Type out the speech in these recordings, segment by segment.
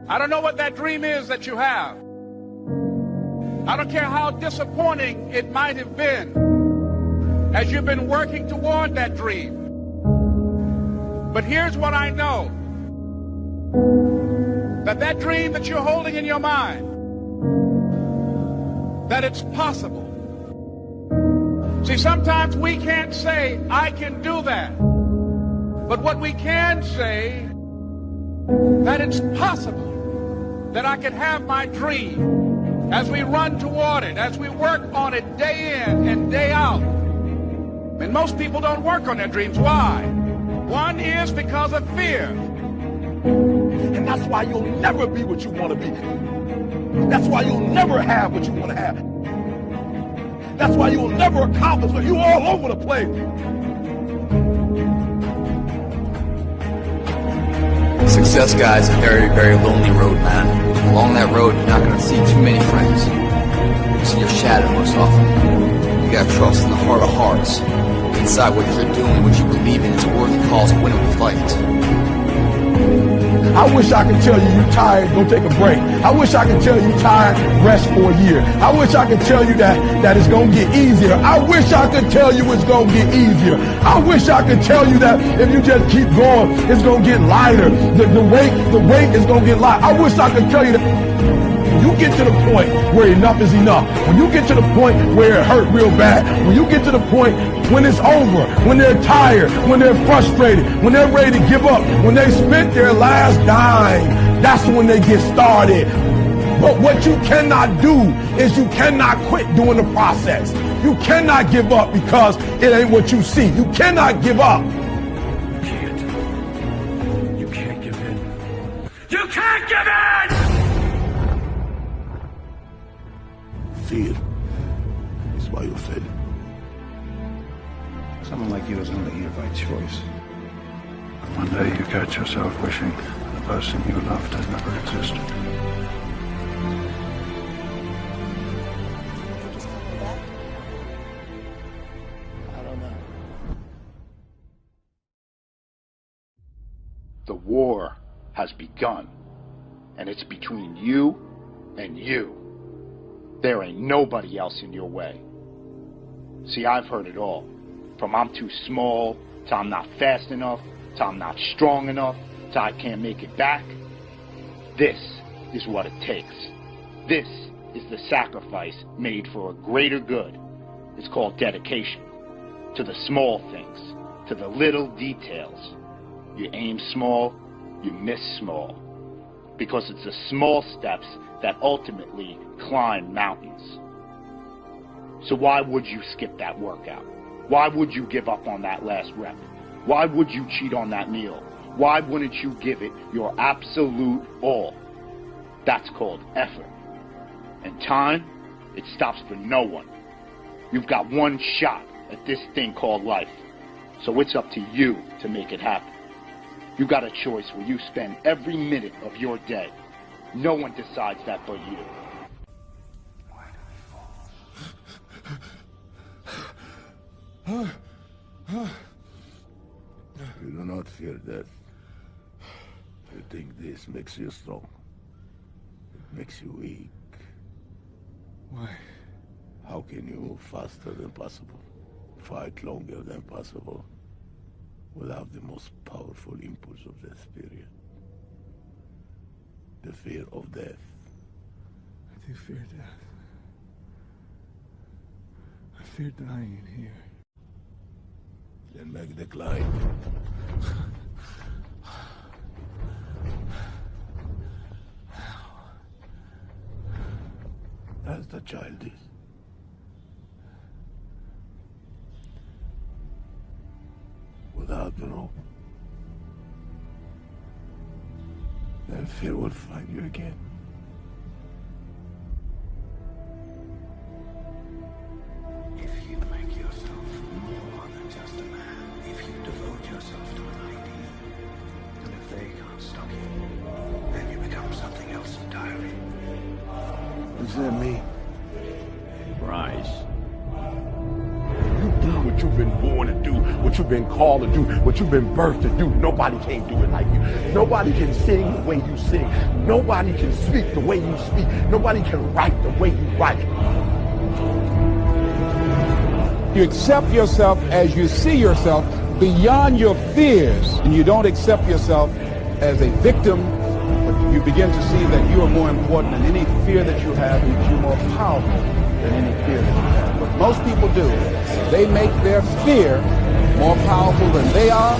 I don't know what that dream is that you have. I don't care how disappointing it might have been as you've been working toward that dream. But here's what I know. That dream that you're holding in your mind, that it's possible. See, sometimes we can't say, I can do that. But what we can say, that it's possible that I can have my dream as we run toward it, as we work on it day in and day out. And most people don't work on their dreams. Why? One is because of fear. And that's why you'll never be what you want to be. That's why you'll never have what you want to have. That's why you'll never accomplish what you're all over the place. Success, guys, is a very, very lonely road, man. Along that road, you're not going to see too many friends. You see your shadow most often. You got to trust in the heart of hearts. Inside what you're doing, what you believe in, is a worthy cause, a winnable fight. I wish I could tell you you're tired, go take a break. I wish I could tell you you're tired, rest for a year. I wish I could tell you that it's going to get easier. I wish I could tell you it's going to get easier. I wish I could tell you that if you just keep going, it's going to get lighter. The weight is going to get lighter. I wish I could tell you that. When you get to the point where enough is enough, when you get to the point where it hurt real bad, when you get to the point when it's over, when they're tired, when they're frustrated, when they're ready to give up, when they spent their last dime, that's when they get started. But what you cannot do is you cannot quit doing the process. You cannot give up because it ain't what you see. You cannot give up. You can't give in. You can't give in! Fear is why you fail. Someone like you isn't really here by choice. One day you catch yourself wishing the person you loved had never existed. I don't know. The war has begun, and it's between you and you. There ain't nobody else in your way. See, I've heard it all. From I'm too small, to I'm not fast enough, to I'm not strong enough, to I can't make it back. This is what it takes. This is the sacrifice made for a greater good. It's called dedication. To the small things, to the little details. You aim small, you miss small. Because it's the small steps that ultimately climb mountains. So why would you skip that workout? Why would you give up on that last rep? Why would you cheat on that meal? Why wouldn't you give it your absolute all? That's called effort. And time, it stops for no one. You've got one shot at this thing called life. So it's up to you to make it happen. You got a choice where you spend every minute of your day. No one decides that but you. You do not fear death. You think this makes you strong. It makes you weak. Why? How can you move faster than possible? Fight longer than possible? Without the most powerful impulse of the spirit. The fear of death. I do fear death. I fear dying in here. Then make the climb. As the child is. Without the rope. Then fear will find you again. If you make yourself more than just a man, if you devote yourself to an idea, and if they can't stop you, then you become something else entirely. What does that mean? Rise. You do what you you've been born to do, what you've been called to do, what you've been birthed to do. Nobody can do it like you. Nobody can sing the way you sing. Nobody can speak the way you speak. Nobody can write the way you write. You accept yourself as you see yourself beyond your fears, and you don't accept yourself as a victim, but you begin to see that you are more important than any fear that you have, and you're more powerful than any fear that you have. What most people do, they make their fear more powerful than they are.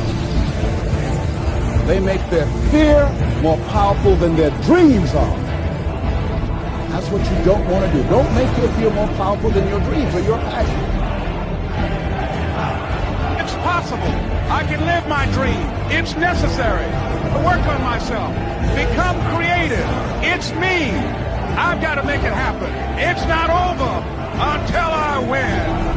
They make their fear more powerful than their dreams are. That's what you don't want to do. Don't make your fear more powerful than your dreams or your passion. It's possible. I can live my dream. It's necessary to work on myself. Become creative. It's me. I've got to make it happen. It's not over until I win.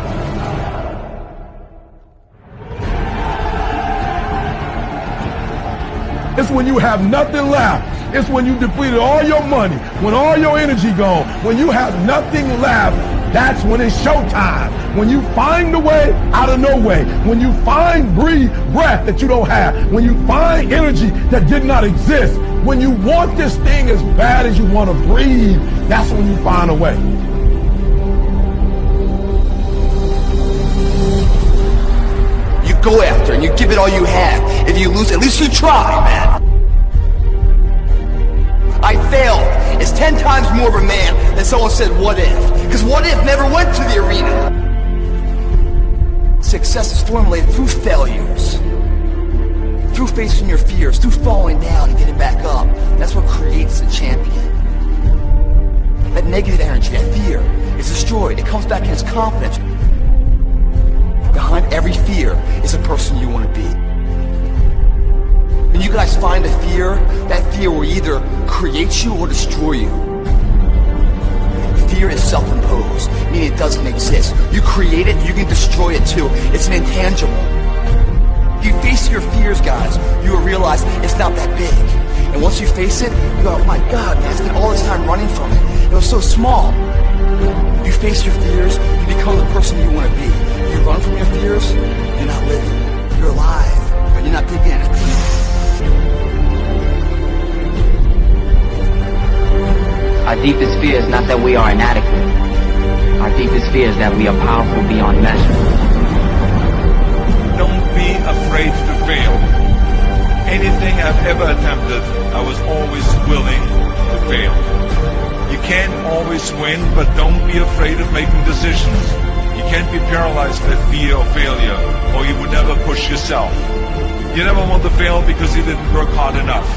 It's when you have nothing left. It's when you depleted all your money, when all your energy gone, when you have nothing left. That's when it's showtime. When you find a way out of no way. When you find breath that you don't have. When you find energy that did not exist. When you want this thing as bad as you want to breathe. That's when you find a way. You go after and you give it all you have. If you lose, at least you try, man. I failed. It's 10 times more of a man than someone said, what if? Because what if never went to the arena. Success is formulated through failures. Through facing your fears, through falling down and getting back up. That's what creates a champion. That negative energy, that fear, is destroyed. It comes back in its confidence. Behind every fear is a person you want to be. When you guys find a fear, that fear will either create you or destroy you. Fear is self-imposed, meaning it doesn't exist. You create it, you can destroy it too. It's an intangible. If you face your fears, guys, you will realize it's not that big. And once you face it, you go, oh my God, man, I spent all this time running from it. It was so small. You face your fears, you become the person you want to be. You run from your fears, you're not living. You're alive, but you're not digging in it. Our deepest fear is not that we are inadequate. Our deepest fear is that we are powerful beyond measure. Don't be afraid to fail. Anything I've ever attempted, I was always willing to fail. You can't always win, but don't be afraid of making decisions. You can't be paralyzed by fear of failure, or you would never push yourself. You never want to fail because you didn't work hard enough.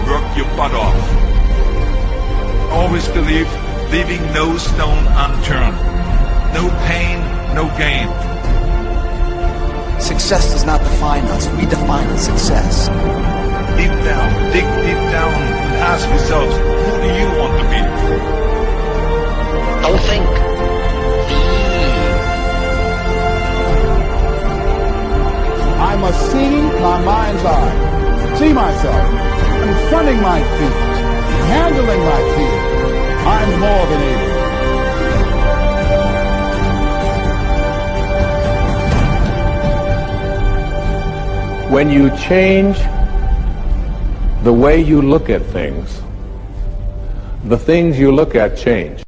Work your butt off. Always believe, leaving no stone unturned. No pain, no gain. Success does not define us. We define success. Deep down, dig deep down and ask yourselves, who do you want to be? Don't think. I must see my mind's eye. See myself. Confronting my fears. Handling my fear. I'm more than able. When you change the way you look at things, the things you look at change.